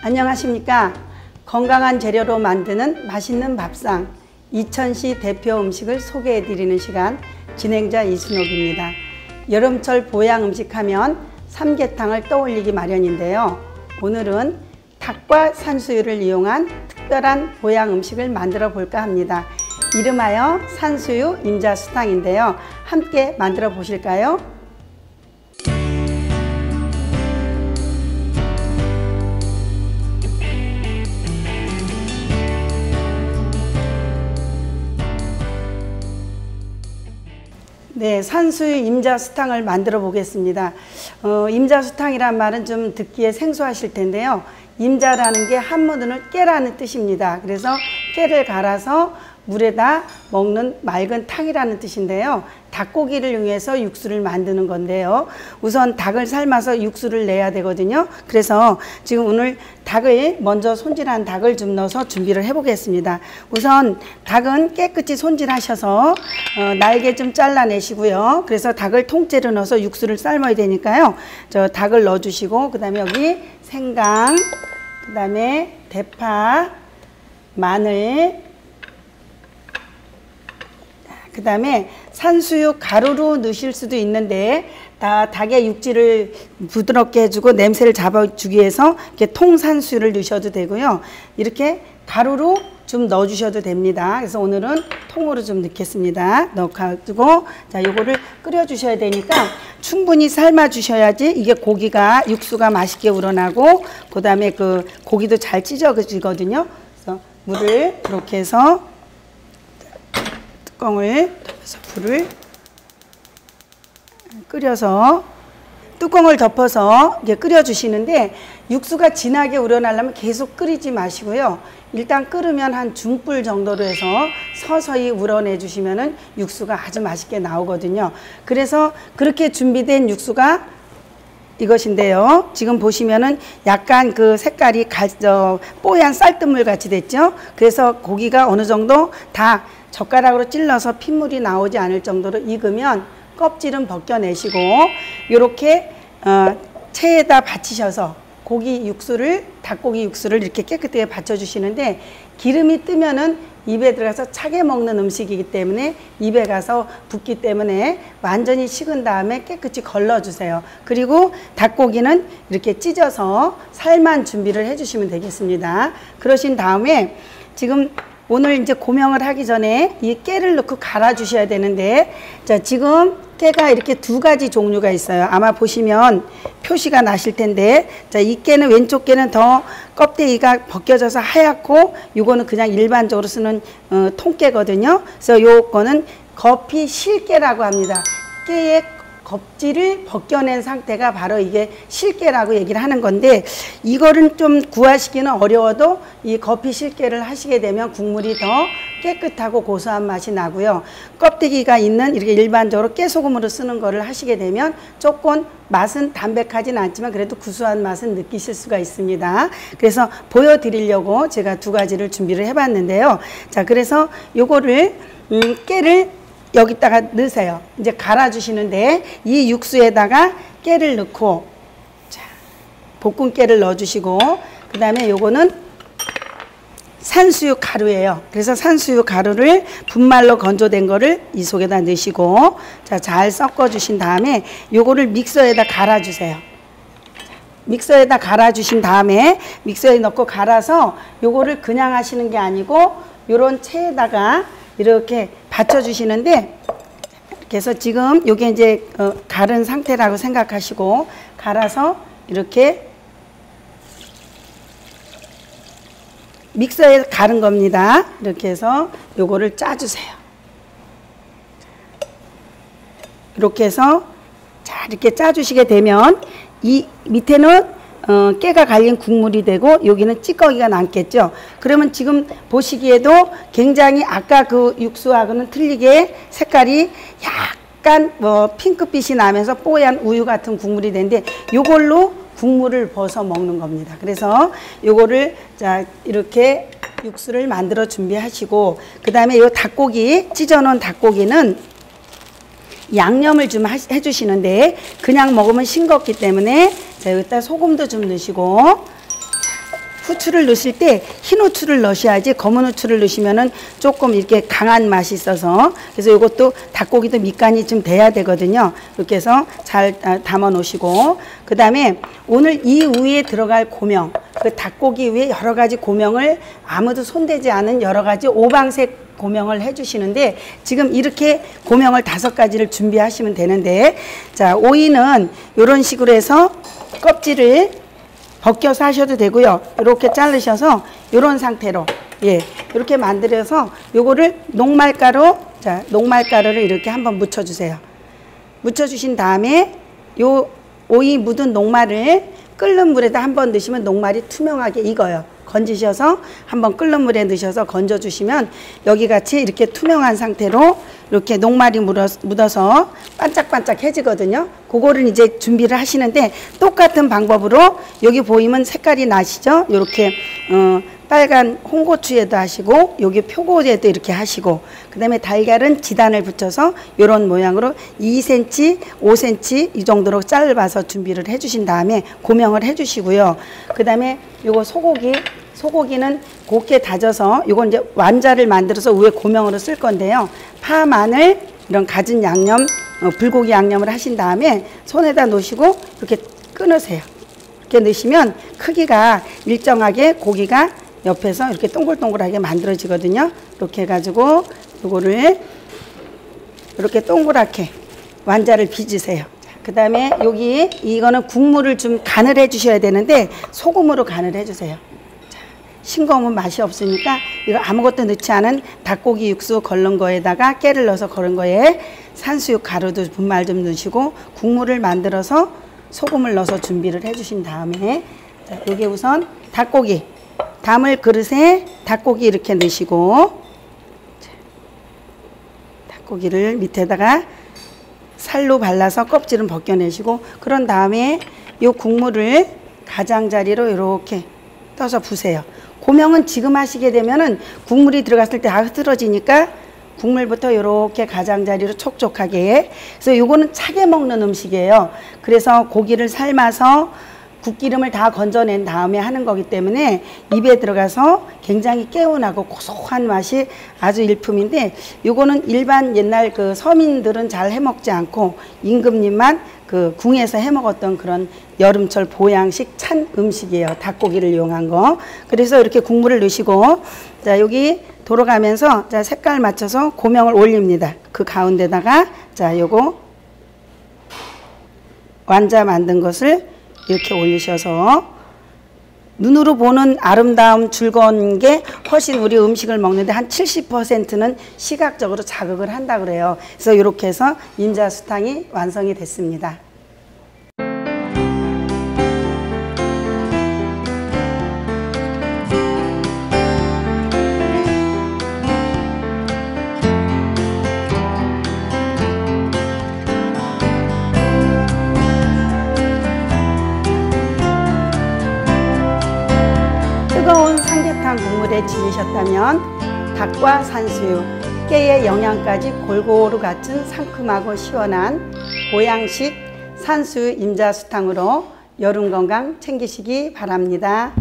안녕하십니까. 건강한 재료로 만드는 맛있는 밥상, 이천시 대표 음식을 소개해 드리는 시간, 진행자 이순옥입니다. 여름철 보양 음식 하면 삼계탕을 떠올리기 마련인데요. 오늘은 닭과 산수유를 이용한 특별한 보양 음식을 만들어 볼까 합니다. 이름하여 산수유 임자수탕인데요. 함께 만들어 보실까요? 네, 산수유 임자수탕을 만들어 보겠습니다. 임자수탕이란 말은 좀 듣기에 생소하실 텐데요. 임자라는 게 한문으로는 깨라는 뜻입니다. 그래서 깨를 갈아서 물에다 먹는 맑은 탕이라는 뜻인데요. 닭고기를 이용해서 육수를 만드는 건데요. 우선 닭을 삶아서 육수를 내야 되거든요. 그래서 지금 오늘 닭을 먼저 손질한 닭을 좀 넣어서 준비를 해 보겠습니다. 우선 닭은 깨끗이 손질하셔서 날개 좀 잘라내시고요. 그래서 닭을 통째로 넣어서 육수를 삶아야 되니까요. 저 닭을 넣어주시고, 그 다음에 여기 생강, 그 다음에 대파, 마늘, 그 다음에 산수유 가루로 넣으실 수도 있는데, 닭의 육질을 부드럽게 해주고 냄새를 잡아주기 위해서 이렇게 통산수유를 넣으셔도 되고요. 이렇게 가루로 좀 넣어주셔도 됩니다. 그래서 오늘은 통으로 좀 넣겠습니다. 넣어가지고, 자, 요거를 끓여주셔야 되니까 충분히 삶아주셔야지 이게 고기가, 육수가 맛있게 우러나고, 그 다음에 그 고기도 잘 찢어지거든요. 그래서 물을 이렇게 해서 뚜껑을 덮어서 불을 끓여서 뚜껑을 덮어서 이제 끓여주시는데, 육수가 진하게 우러나려면 계속 끓이지 마시고요. 일단 끓으면 한 중불 정도로 해서 서서히 우러내 주시면은 육수가 아주 맛있게 나오거든요. 그래서 그렇게 준비된 육수가 이것인데요. 지금 보시면은 약간 그 색깔이 뽀얀 쌀뜨물 같이 됐죠. 그래서 고기가 어느 정도 다 젓가락으로 찔러서 핏물이 나오지 않을 정도로 익으면 껍질은 벗겨내시고, 이렇게 체에다 받치셔서 고기 육수를, 닭고기 육수를 이렇게 깨끗하게 받쳐주시는데, 기름이 뜨면은 입에 들어가서 차게 먹는 음식이기 때문에 입에 가서 붓기 때문에 완전히 식은 다음에 깨끗이 걸러주세요. 그리고 닭고기는 이렇게 찢어서 살만 준비를 해주시면 되겠습니다. 그러신 다음에 지금 오늘 이제 고명을 하기 전에 이 깨를 넣고 갈아 주셔야 되는데, 자, 지금 깨가 이렇게 두 가지 종류가 있어요. 아마 보시면 표시가 나실 텐데, 자, 이 깨는, 왼쪽 깨는 더 껍데기가 벗겨져서 하얗고, 요거는 그냥 일반적으로 쓰는 통깨거든요. 그래서 요거는 겉이 실깨라고 합니다. 깨의 껍질을 벗겨낸 상태가 바로 이게 실깨라고 얘기를 하는 건데, 이거를 좀 구하시기는 어려워도 이 겉이 실깨를 하시게 되면 국물이 더 깨끗하고 고소한 맛이 나고요. 껍데기가 있는 이렇게 일반적으로 깨소금으로 쓰는 거를 하시게 되면 조금 맛은 담백하진 않지만 그래도 구수한 맛은 느끼실 수가 있습니다. 그래서 보여드리려고 제가 두 가지를 준비를 해봤는데요. 자, 그래서 요거를 깨를 여기다가 넣으세요. 이제 갈아주시는데, 이 육수에다가 깨를 넣고, 자, 볶은 깨를 넣어주시고, 그 다음에 요거는 산수유 가루예요. 그래서 산수유 가루를 분말로 건조된 거를 이 속에다 넣으시고, 자, 잘 섞어주신 다음에 요거를 믹서에다 갈아주세요. 믹서에다 갈아주신 다음에 믹서에 넣고 갈아서 요거를 그냥 하시는 게 아니고 요런 체에다가 이렇게 받쳐주시는데, 이렇게 해서 지금 요게 이제 갈은 상태라고 생각하시고 갈아서 이렇게 믹서에 갈은 겁니다. 이렇게 해서 요거를 짜주세요. 이렇게 해서 자, 이렇게 짜주시게 되면 이 밑에는 깨가 갈린 국물이 되고 여기는 찌꺼기가 남겠죠. 그러면 지금 보시기에도 굉장히 아까 그 육수하고는 틀리게 색깔이 약간 핑크빛이 나면서 뽀얀 우유 같은 국물이 되는데, 요걸로 국물을 벗어 먹는 겁니다. 그래서 요거를 자, 이렇게 육수를 만들어 준비하시고, 그 다음에 요 닭고기, 찢어놓은 닭고기는 양념을 좀 해주시는데, 그냥 먹으면 싱겁기 때문에 자, 여기다 소금도 좀 넣으시고, 후추를 넣으실 때 흰 후추를 넣으셔야지 검은 후추를 넣으시면은 조금 이렇게 강한 맛이 있어서, 그래서 이것도 닭고기도 밑간이 좀 돼야 되거든요. 이렇게 해서 잘 담아 놓으시고, 그 다음에 오늘 이 위에 들어갈 고명, 그 닭고기 위에 여러 가지 고명을 아무도 손대지 않은 여러 가지 오방색 고명을 해주시는데, 지금 이렇게 고명을 5가지를 준비하시면 되는데, 자, 오이는 이런 식으로 해서 껍질을 벗겨서 하셔도 되고요. 이렇게 자르셔서 이런 상태로, 예, 이렇게 만들어서 요거를 녹말가루, 자, 녹말가루를 이렇게 한번 묻혀주세요. 묻혀주신 다음에 요 오이 묻은 녹말을 끓는 물에다 한번 넣으시면 녹말이 투명하게 익어요. 건지셔서 한번 끓는 물에 넣으셔서 건져주시면 여기 같이 이렇게 투명한 상태로 이렇게 녹말이 묻어서 반짝반짝해지거든요. 그거를 이제 준비를 하시는데, 똑같은 방법으로 여기 보이면 색깔이 나시죠? 이렇게 빨간 홍고추에도 하시고 여기 표고에도 이렇게 하시고, 그 다음에 달걀은 지단을 붙여서 이런 모양으로 2cm, 5cm 이 정도로 짧아서 준비를 해주신 다음에 고명을 해주시고요. 그 다음에 요거 소고기는 곱게 다져서 요건 이제 완자를 만들어서 위에 고명으로 쓸 건데요. 파, 마늘 이런 갖은 양념, 불고기 양념을 하신 다음에 손에다 놓으시고 이렇게 끊으세요. 이렇게 넣으시면 크기가 일정하게 고기가 옆에서 이렇게 동글동글하게 만들어지거든요. 이렇게 해가지고 요거를 이렇게 동그랗게 완자를 빚으세요. 그 다음에 여기 이거는 국물을 좀 간을 해 주셔야 되는데 소금으로 간을 해 주세요. 싱거우면 맛이 없으니까 이거 아무것도 넣지 않은 닭고기 육수 걸른 거에다가 깨를 넣어서 걸은 거에 산수육 가루도 분말 좀 넣으시고 국물을 만들어서 소금을 넣어서 준비를 해 주신 다음에, 자, 여기 우선 닭고기 담을 그릇에 닭고기 이렇게 넣으시고, 자, 닭고기를 밑에다가 살로 발라서 껍질은 벗겨내시고, 그런 다음에 이 국물을 가장자리로 이렇게 떠서 부세요. 고명은 지금 하시게 되면은 국물이 들어갔을 때 다 흐트러지니까 국물부터 이렇게 가장자리로 촉촉하게. 그래서 요거는 차게 먹는 음식이에요. 그래서 고기를 삶아서 국기름을 다 건져낸 다음에 하는 거기 때문에 입에 들어가서 굉장히 개운하고 고소한 맛이 아주 일품인데, 요거는 일반 옛날 그 서민들은 잘 해먹지 않고 임금님만 그 궁에서 해먹었던 그런 여름철 보양식 찬 음식이에요. 닭고기를 이용한 거. 그래서 이렇게 국물을 넣으시고, 자, 여기 돌아가면서 자, 색깔 맞춰서 고명을 올립니다. 그 가운데다가 자, 요거 완자 만든 것을 이렇게 올리셔서 눈으로 보는 아름다움, 즐거운 게 훨씬 우리 음식을 먹는데 한 70%는 시각적으로 자극을 한다 그래요. 그래서 이렇게 해서 임자수탕이 완성이 됐습니다. 뜨거운 삼계탕 국물에 질리셨다면 닭과 산수육, 깨의 영양까지 골고루 갖춘 상큼하고 시원한 보양식 산수육 임자수탕으로 여름 건강 챙기시기 바랍니다.